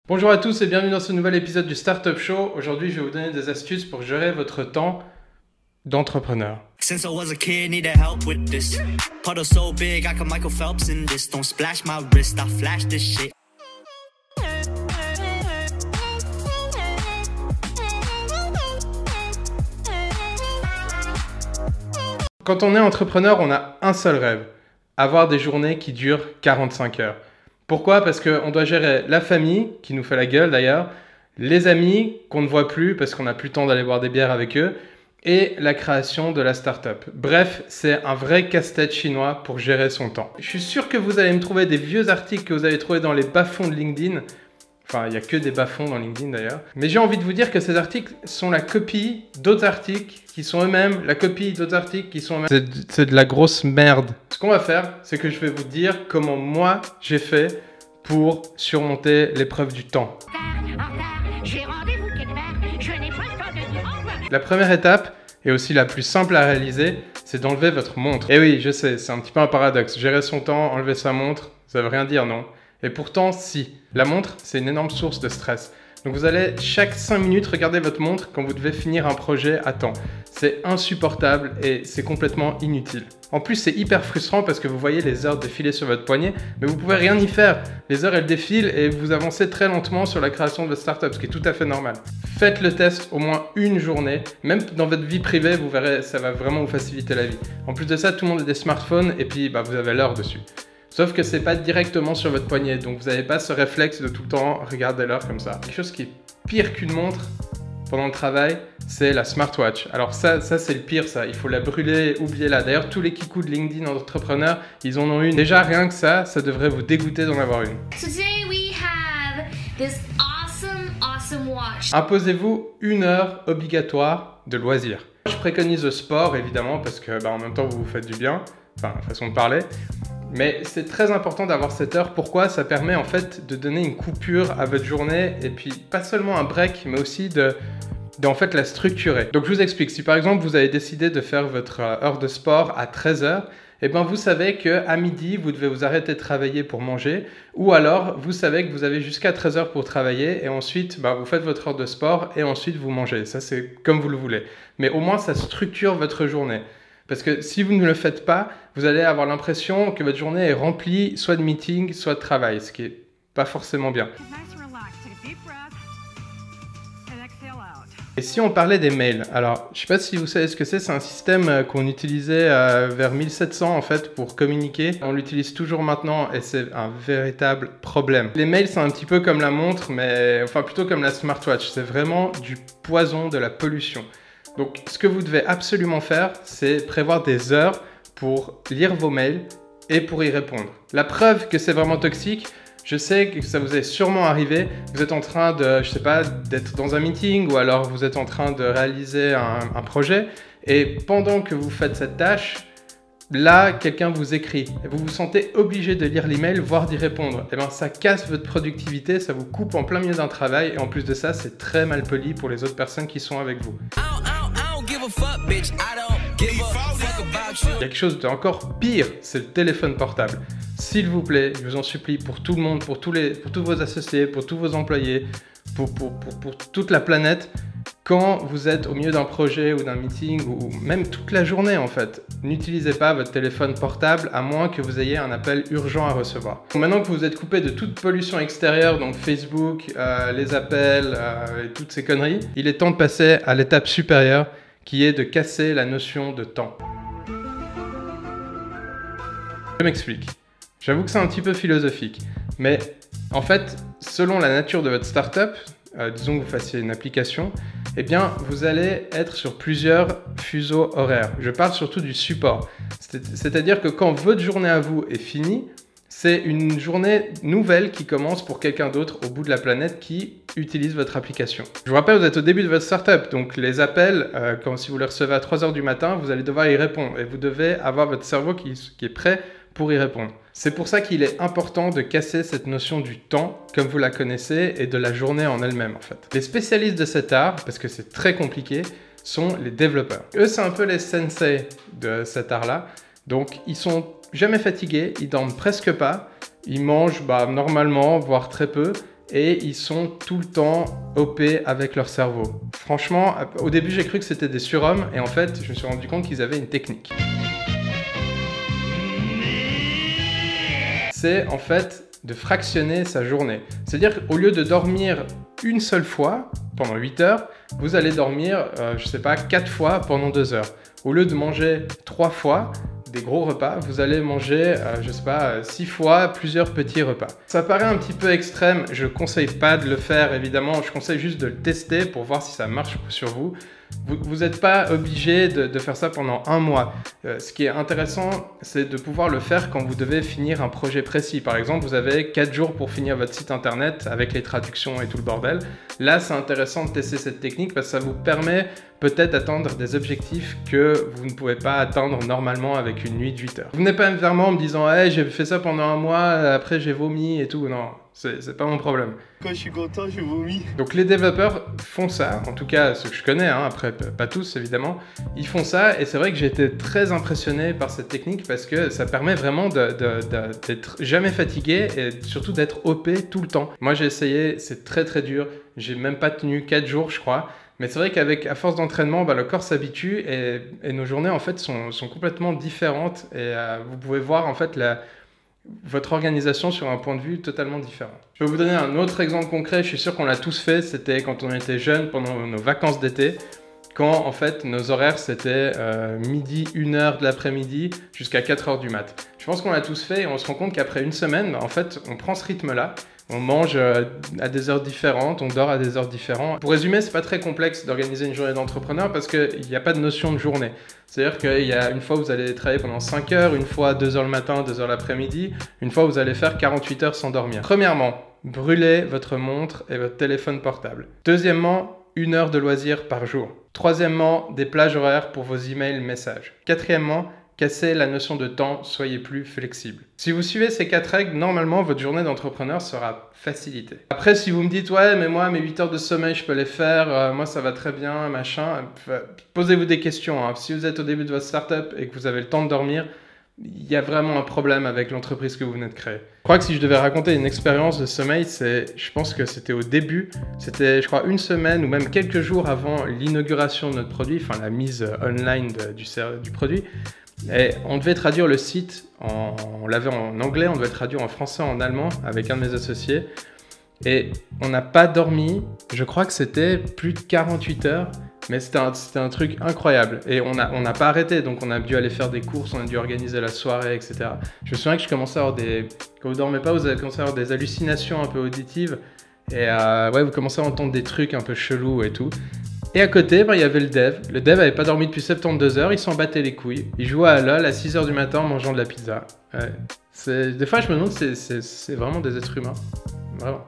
Bonjour à tous et bienvenue dans ce nouvel épisode du Startup Show. Aujourd'hui, je vais vous donner des astuces pour gérer votre temps d'entrepreneur. Since I was a kid, needed help with this. Puddle so big, I can Michael Phelps in this. Don't splash my wrist, I flash this shit. Quand on est entrepreneur, on a un seul rêve, avoir des journées qui durent 45 heures. Pourquoi? Parce qu'on doit gérer la famille, qui nous fait la gueule d'ailleurs, les amis qu'on ne voit plus parce qu'on n'a plus le temps d'aller boire des bières avec eux, et la création de la startup. Bref, c'est un vrai casse-tête chinois pour gérer son temps. Je suis sûr que vous allez me trouver des vieux articles que vous avez trouvés dans les bas-fonds de LinkedIn. Enfin, il n'y a que des bas-fonds dans LinkedIn d'ailleurs. Mais j'ai envie de vous dire que ces articles sont la copie d'autres articles qui sont eux-mêmes, la copie d'autres articles qui sont eux-mêmes. C'est de la grosse merde. Ce qu'on va faire, c'est que je vais vous dire comment moi j'ai fait pour surmonter l'épreuve du temps. La première étape, et aussi la plus simple à réaliser, c'est d'enlever votre montre. Et oui, je sais, c'est un petit peu un paradoxe. Gérer son temps, enlever sa montre, ça veut rien dire, non? Et pourtant, si. La montre, c'est une énorme source de stress. Donc vous allez chaque 5 minutes regarder votre montre quand vous devez finir un projet à temps. C'est insupportable et c'est complètement inutile. En plus, c'est hyper frustrant parce que vous voyez les heures défiler sur votre poignet, mais vous pouvez rien y faire. Les heures, elles défilent et vous avancez très lentement sur la création de votre startup, ce qui est tout à fait normal. Faites le test au moins une journée. Même dans votre vie privée, vous verrez, ça va vraiment vous faciliter la vie. En plus de ça, tout le monde a des smartphones et puis vous avez l'heure dessus. Sauf que c'est pas directement sur votre poignet, donc vous n'avez pas ce réflexe de tout le temps regarder l'heure comme ça. Quelque chose qui est pire qu'une montre pendant le travail, c'est la smartwatch. Alors ça c'est le pire, ça. Il faut la brûler, oubliez-la. D'ailleurs, tous les kikous de LinkedIn entrepreneurs, ils en ont une. Déjà, rien que ça devrait vous dégoûter d'en avoir une. Today we have this awesome watch. Imposez-vous une heure obligatoire de loisir. Je préconise le sport, évidemment, parce que en même temps, vous vous faites du bien. Enfin, façon de parler. Mais c'est très important d'avoir cette heure. Pourquoi? Ça permet en fait de donner une coupure à votre journée et puis pas seulement un break, mais aussi de en fait la structurer. Donc je vous explique. Si par exemple vous avez décidé de faire votre heure de sport à 13h, vous savez qu'à midi, vous devez vous arrêter de travailler pour manger, ou alors vous savez que vous avez jusqu'à 13h pour travailler et ensuite vous faites votre heure de sport et ensuite vous mangez. Ça c'est comme vous le voulez. Mais au moins ça structure votre journée. Parce que si vous ne le faites pas, vous allez avoir l'impression que votre journée est remplie soit de meetings, soit de travail, ce qui n'est pas forcément bien. Et si on parlait des mails, alors je ne sais pas si vous savez ce que c'est un système qu'on utilisait vers 1700 en fait pour communiquer. On l'utilise toujours maintenant et c'est un véritable problème. Les mails c'est un petit peu comme la montre, mais enfin plutôt comme la smartwatch, c'est vraiment du poison, de la pollution. Donc, ce que vous devez absolument faire, c'est prévoir des heures pour lire vos mails et pour y répondre. La preuve que c'est vraiment toxique, je sais que ça vous est sûrement arrivé. Vous êtes en train de, je sais pas, d'être dans un meeting ou alors vous êtes en train de réaliser un projet et pendant que vous faites cette tâche, là, quelqu'un vous écrit et vous vous sentez obligé de lire l'email, voire d'y répondre. Ça casse votre productivité, ça vous coupe en plein milieu d'un travail et en plus de ça, c'est très mal poli pour les autres personnes qui sont avec vous. Il y a quelque chose d'encore pire, c'est le téléphone portable. S'il vous plaît, je vous en supplie, pour tout le monde, pour tous vos associés, pour tous vos employés, pour toute la planète, quand vous êtes au milieu d'un projet ou d'un meeting ou même toute la journée en fait, n'utilisez pas votre téléphone portable à moins que vous ayez un appel urgent à recevoir. Maintenant que vous êtes coupé de toute pollution extérieure, donc Facebook, les appels et toutes ces conneries, il est temps de passer à l'étape supérieure qui est de casser la notion de temps. Je m'explique. J'avoue que c'est un petit peu philosophique, mais en fait, selon la nature de votre startup, disons que vous fassiez une application, vous allez être sur plusieurs fuseaux horaires. Je parle surtout du support. C'est-à-dire que quand votre journée à vous est finie, c'est une journée nouvelle qui commence pour quelqu'un d'autre au bout de la planète qui utilise votre application. Je vous rappelle, vous êtes au début de votre startup, donc les appels, si vous les recevez à 3h du matin, vous allez devoir y répondre et vous devez avoir votre cerveau qui est prêt pour y répondre. C'est pour ça qu'il est important de casser cette notion du temps, comme vous la connaissez, et de la journée en elle-même en fait. Les spécialistes de cet art, parce que c'est très compliqué, sont les développeurs. Eux, c'est un peu les sensei de cet art-là. Donc, ils sont jamais fatigués, ils dorment presque pas, ils mangent normalement, voire très peu, et ils sont tout le temps OP avec leur cerveau. Franchement, au début j'ai cru que c'était des surhommes et en fait je me suis rendu compte qu'ils avaient une technique. C'est en fait de fractionner sa journée. C'est-à-dire qu'au lieu de dormir une seule fois pendant 8 heures, vous allez dormir, je sais pas, 4 fois pendant 2 heures. Au lieu de manger 3 fois des gros repas, vous allez manger, je sais pas, 6 fois plusieurs petits repas. Ça paraît un petit peu extrême, je conseille pas de le faire évidemment, je conseille juste de le tester pour voir si ça marche sur vous. Vous n'êtes pas obligé de faire ça pendant un mois. Ce qui est intéressant, c'est de pouvoir le faire quand vous devez finir un projet précis. Par exemple, vous avez 4 jours pour finir votre site internet avec les traductions et tout le bordel. Là, c'est intéressant de tester cette technique parce que ça vous permet peut-être d'atteindre des objectifs que vous ne pouvez pas atteindre normalement avec une nuit de 8 heures. Vous venez pas vers moi en me disant hey, j'ai fait ça pendant un mois, après j'ai vomi et tout. Non, c'est pas mon problème. Quand je suis content, je vomis. Donc les développeurs font ça, en tout cas ceux que je connais, hein, après pas tous évidemment, ils font ça et c'est vrai que j'ai été très impressionné par cette technique parce que ça permet vraiment d'être jamais fatigué et surtout d'être OP tout le temps. Moi j'ai essayé, c'est très très dur, j'ai même pas tenu 4 jours je crois. Mais c'est vrai qu'à force d'entraînement, le corps s'habitue et nos journées en fait sont complètement différentes et vous pouvez voir en fait votre organisation sur un point de vue totalement différent. Je vais vous donner un autre exemple concret, je suis sûr qu'on l'a tous fait, c'était quand on était jeunes pendant nos vacances d'été, quand en fait nos horaires c'était midi, 1h de l'après-midi jusqu'à 4h du mat. Je pense qu'on l'a tous fait et on se rend compte qu'après une semaine, en fait on prend ce rythme-là. On mange à des heures différentes, on dort à des heures différentes. Pour résumer, c'est pas très complexe d'organiser une journée d'entrepreneur parce qu'il n'y a pas de notion de journée. C'est-à-dire qu'il y a une fois vous allez travailler pendant 5 heures, une fois 2 heures le matin, 2 heures l'après-midi, une fois vous allez faire 48 heures sans dormir. Premièrement, brûlez votre montre et votre téléphone portable. Deuxièmement, 1 heure de loisirs par jour. Troisièmement, des plages horaires pour vos emails, messages. Quatrièmement, cassez la notion de temps, soyez plus flexible. Si vous suivez ces 4 règles, normalement, votre journée d'entrepreneur sera facilitée. Après, si vous me dites, ouais, mais moi, mes 8 heures de sommeil, je peux les faire, moi, ça va très bien, machin, posez-vous des questions. Hein. Si vous êtes au début de votre startup et que vous avez le temps de dormir, il y a vraiment un problème avec l'entreprise que vous venez de créer. Je crois que si je devais raconter une expérience de sommeil, je pense que c'était au début, c'était je crois une semaine ou même quelques jours avant l'inauguration de notre produit, enfin la mise online du produit. Et on devait traduire le site, on l'avait en anglais, on devait traduire en français, en allemand avec un de mes associés. Et on n'a pas dormi, je crois que c'était plus de 48 heures, mais c'était un truc incroyable. Et on n'a pas arrêté, donc on a dû aller faire des courses, on a dû organiser la soirée, etc. Je me souviens que je commençais à avoir quand vous dormez pas, vous avez commencé à avoir des hallucinations un peu auditives. Et ouais, vous commencez à entendre des trucs un peu chelous et tout. Et à côté, il y avait le dev. Le dev n'avait pas dormi depuis 72 heures, il s'en battait les couilles. Il jouait à LoL à 6 heures du matin en mangeant de la pizza. Ouais. Des fois, je me demande, c'est vraiment des êtres humains. Vraiment.